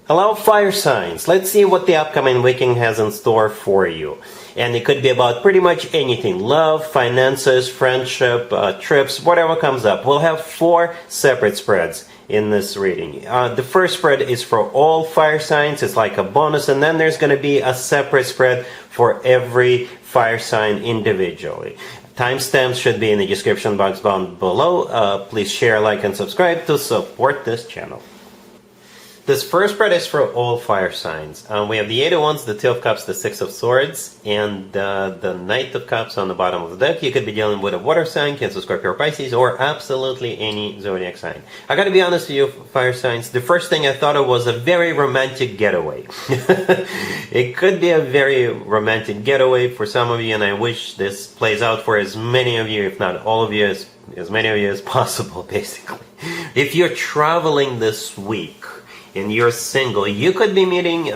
Hello, fire signs. Let's see what the upcoming weekend has in store for you. And it could be about pretty much anything. Love, finances, friendship, trips, whatever comes up. We'll have 4 separate spreads in this reading. The first spread is for all fire signs. It's like a bonus. And then there's going to be a separate spread for every fire sign individually. Timestamps should be in the description box down below. Please share, like, and subscribe to support this channel. This first spread is for all fire signs. We have the 8 of Wands, the 2 of Cups, the 6 of Swords, and the Knight of Cups on the bottom of the deck. You could be dealing with a water sign, Cancer, Scorpio, or Pisces, or absolutely any zodiac sign. I gotta be honest with you, fire signs, the first thing I thought of was a very romantic getaway. It could be a very romantic getaway for some of you, and I wish this plays out for as many of you, if not all of you, as many of you as possible, basically. If you're traveling this week, and you're single, you could be meeting your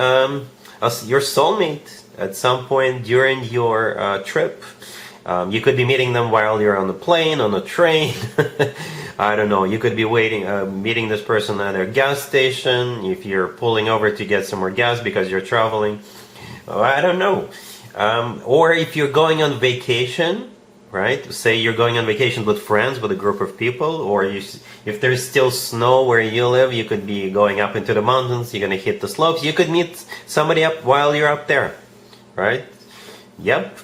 soulmate at some point during your trip. You could be meeting them while you're on the plane, on the train. I don't know. You could be meeting this person at a gas station if you're pulling over to get some more gas because you're traveling. I don't know. Or if you're going on vacation, right? Say you're going on vacation with friends, with a group of people, or if there's still snow where you live, you could be going up into the mountains, you're going to hit the slopes, you could meet somebody up while you're up there, right? Yep.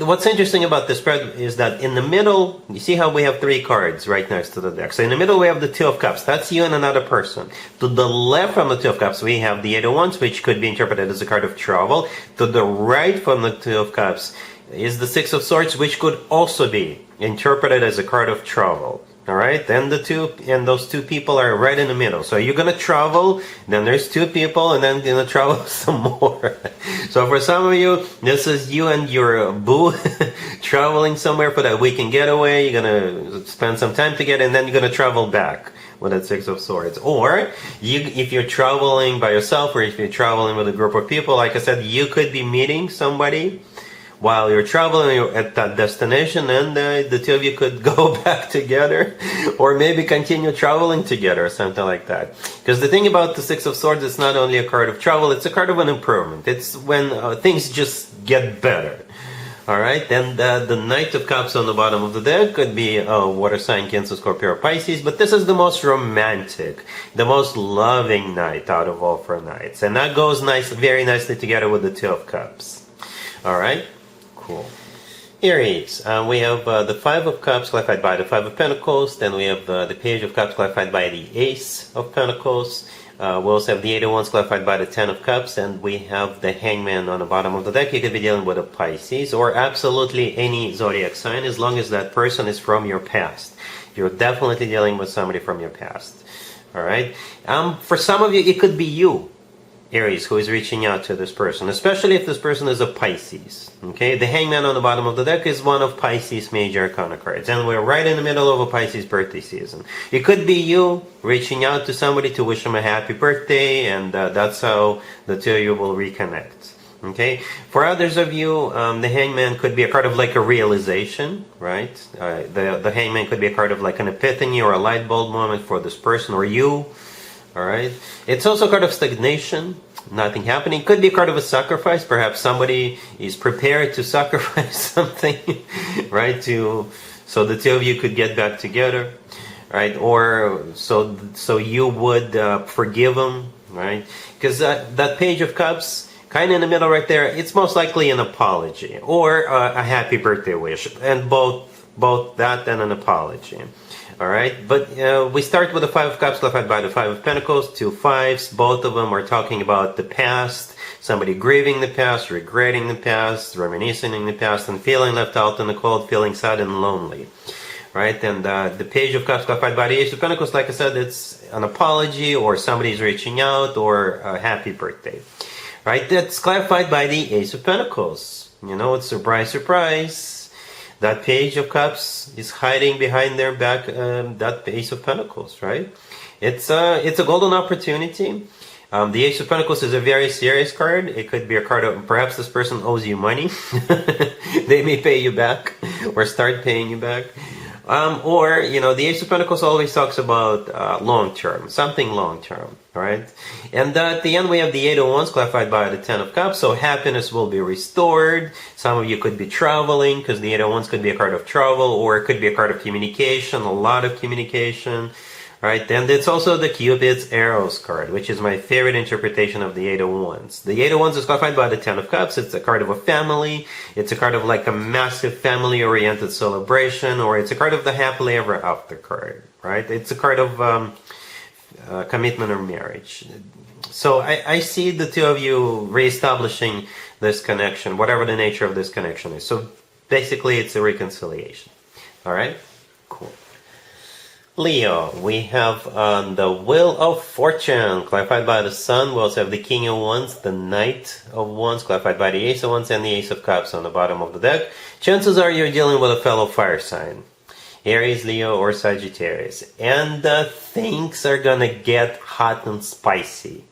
What's interesting about this spread is that in the middle, you see how we have 3 cards right next to the deck. So in the middle we have the 2 of Cups, that's you and another person. To the left from the 2 of Cups we have the 8 of Wands, which could be interpreted as a card of travel. To the right from the 2 of Cups is the 6 of Swords, which could also be interpreted as a card of travel. All right, then those two people are right in the middle. So you're gonna travel, then there's 2 people, and then you're gonna travel some more. So for some of you, this is you and your boo traveling somewhere for that weekend getaway. You're gonna spend some time together, and then you're gonna travel back with that 6 of Swords. Or if you're traveling by yourself, or if you're traveling with a group of people, like I said, you could be meeting somebody while you're traveling at that destination, and the 2 of you could go back together, or maybe continue traveling together, or something like that. Because the thing about the 6 of Swords, it's not only a card of travel, it's a card of an improvement. It's when things just get better. Alright, then the Knight of Cups on the bottom of the deck could be a water sign, Cancer, Scorpio, or Pisces, but this is the most romantic, the most loving Knight out of all 4 Knights. And that goes very nicely together with the 2 of Cups. Alright? Cool. Aries, we have the 5 of Cups clarified by the 5 of Pentacles, then we have the Page of Cups clarified by the Ace of Pentacles, we also have the 8 of Wands clarified by the 10 of Cups, and we have the Hangman on the bottom of the deck. You could be dealing with a Pisces, or absolutely any zodiac sign, as long as that person is from your past. You're definitely dealing with somebody from your past. Alright? For some of you, it could be you, Aries, who is reaching out to this person, especially if this person is a Pisces. Okay, the Hangman on the bottom of the deck is one of Pisces major arcana cards, and we're right in the middle of a Pisces birthday season. It could be you reaching out to somebody to wish them a happy birthday, and that's how the 2 of you will reconnect. Okay, for others of you, the Hangman could be a card of like a realization, right? The Hangman could be a card of like an epiphany or a light bulb moment for this person or you. Alright, it's also a card of stagnation, nothing happening. Could be a card of a sacrifice. Perhaps somebody is prepared to sacrifice something, right? So the 2 of you could get back together, right? Or so you would forgive them, right? Because that Page of Cups, kind of in the middle right there, it's most likely an apology or a happy birthday wish, and both that and an apology. Alright, but we start with the 5 of Cups clarified by the 5 of Pentacles, 2 5s. Both of them are talking about the past, somebody grieving the past, regretting the past, reminiscing in the past, and feeling left out in the cold, feeling sad and lonely. Right, and the Page of Cups clarified by the Ace of Pentacles, like I said, it's an apology, or somebody's reaching out, or a happy birthday. Right, that's clarified by the Ace of Pentacles. You know, it's surprise, surprise. That Page of Cups is hiding behind their back, that Ace of Pentacles, right? It's a golden opportunity. The Ace of Pentacles is a very serious card. It could be a card of perhaps this person owes you money. They may pay you back or start paying you back. Or, the Ace of Pentacles always talks about long-term, something long-term, right? And at the end, we have the Eight of Wands clarified by the Ten of Cups, so happiness will be restored. Some of you could be traveling, because the Eight of Wands could be a card of travel, or it could be a card of communication, a lot of communication, right? And it's also the Cupid's Arrows card, which is my favorite interpretation of the Eight of Wands. The Eight of Wands is clarified by the Ten of Cups. It's a card of a family. It's a card of like a massive family-oriented celebration, or it's a card of the happily ever after card, right? It's a card of commitment or marriage. So I see the two of you reestablishing this connection, whatever the nature of this connection is. So basically, it's a reconciliation. All right? Cool. Leo, we have the Wheel of Fortune, clarified by the Sun. We also have the King of Wands, the Knight of Wands, clarified by the Ace of Wands, and the Ace of Cups on the bottom of the deck. Chances are you're dealing with a fellow fire sign, Aries, Leo, or Sagittarius. And things are gonna get hot and spicy,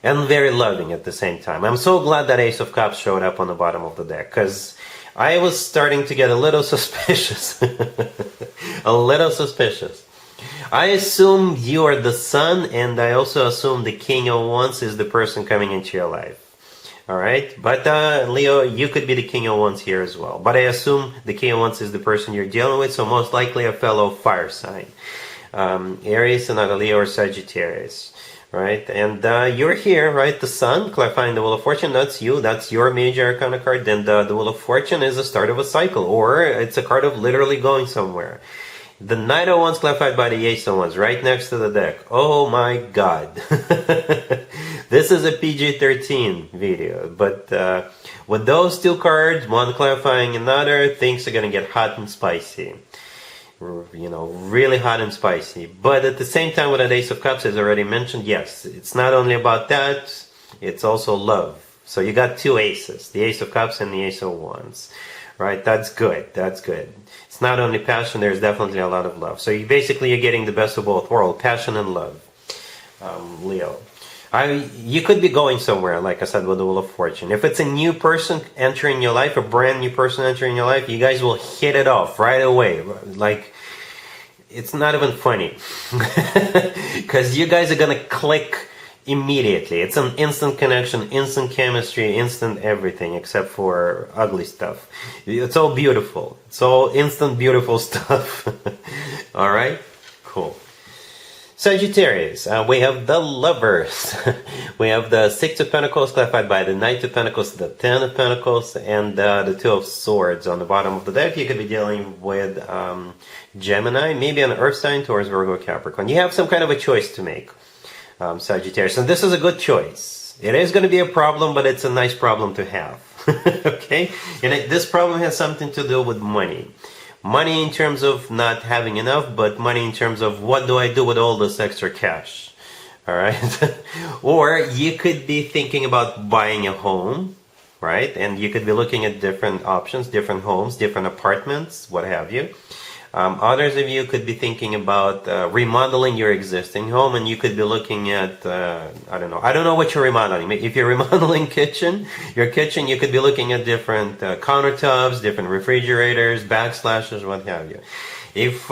and very loving at the same time. I'm so glad that Ace of Cups showed up on the bottom of the deck, because I was starting to get a little suspicious. A little suspicious. I assume you are the Sun, and I also assume the King of Wands is the person coming into your life. Alright? But Leo, you could be the King of Wands here as well. But I assume the King of Wands is the person you're dealing with, so most likely a fellow fire sign. Aries, and either Leo or Sagittarius. Right? And you're here, right? The Sun, clarifying the Wheel of Fortune, that's you. That's your major arcana card. Then the Wheel of Fortune is the start of a cycle, or it's a card of literally going somewhere. The Knight of Wands clarified by the Ace of Wands right next to the deck. Oh my god. This is a PG-13 video, but with those two cards, one clarifying another, things are going to get hot and spicy. Really hot and spicy. But at the same time, with the Ace of Cups, as already mentioned, yes, it's not only about that, it's also love. So you got two aces, the Ace of Cups and the Ace of Wands. Right? That's good. That's good. It's not only passion, there's definitely a lot of love. So you're getting the best of both worlds, passion and love. Leo. You could be going somewhere, like I said, with the Wheel of Fortune. If it's a new person entering your life, a brand new person entering your life, you guys will hit it off right away. Like, it's not even funny. Because you guys are going to click immediately. It's an instant connection, instant chemistry, instant everything except for ugly stuff. It's all beautiful. It's all instant beautiful stuff. All right? Cool. Sagittarius, we have the Lovers. We have the Six of Pentacles clarified by the Knight of Pentacles, the Ten of Pentacles, and the Two of Swords on the bottom of the deck. You could be dealing with Gemini, maybe an Earth sign, Taurus, Virgo, Capricorn. You have some kind of a choice to make. Sagittarius, and this is a good choice. It is going to be a problem, but it's a nice problem to have. Okay? And this problem has something to do with money. Money in terms of not having enough, but money in terms of what do I do with all this extra cash? Alright? Or you could be thinking about buying a home, right? And you could be looking at different options, different homes, different apartments, what have you. Others of you could be thinking about remodeling your existing home, and you could be looking at, I don't know what you're remodeling. If you're remodeling your kitchen, you could be looking at different countertops, different refrigerators, backslashes, what have you. If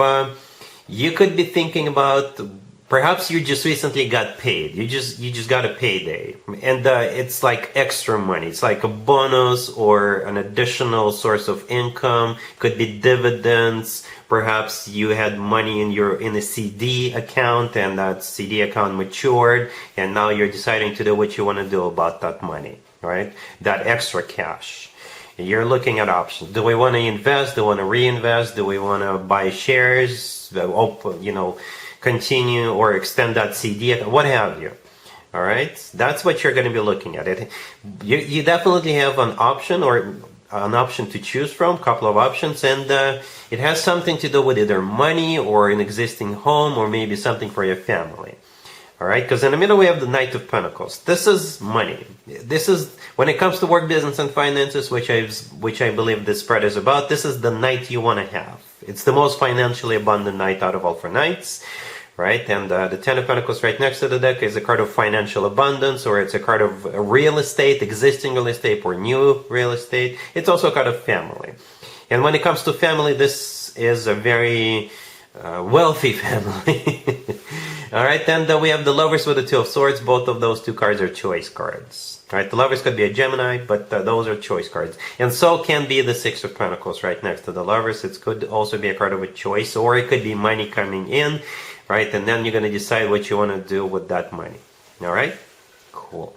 you could be thinking about, perhaps you just recently got paid. You just got a payday, and it's like extra money. It's like a bonus or an additional source of income. Could be dividends. Perhaps you had money in a CD account, and that CD account matured, and now you're deciding to do what you want to do about that money, right? That extra cash. You're looking at options. Do we want to invest? Do we want to reinvest? Do we want to buy shares? Continue or extend that CD, what have you. All right, that's what you're going to be looking at. You definitely have an option to choose from, couple of options, and it has something to do with either money or an existing home, or maybe something for your family. All right, because in the middle we have the Knight of Pentacles. This is money. This is, when it comes to work, business, and finances, which I believe this spread is about. This is the night you want to have. It's the most financially abundant night out of all 4 nights. Right, and the Ten of Pentacles right next to the deck is a card of financial abundance, or it's a card of real estate, existing real estate, or new real estate. It's also a card of family. And when it comes to family, this is a very wealthy family. All right, then we have the Lovers with the Two of Swords. Both of those two cards are choice cards. All right, the Lovers could be a Gemini, but those are choice cards. And so can be the Six of Pentacles right next to the Lovers. It could also be a card of a choice, or it could be money coming in, right? And then you're going to decide what you want to do with that money. All right, cool.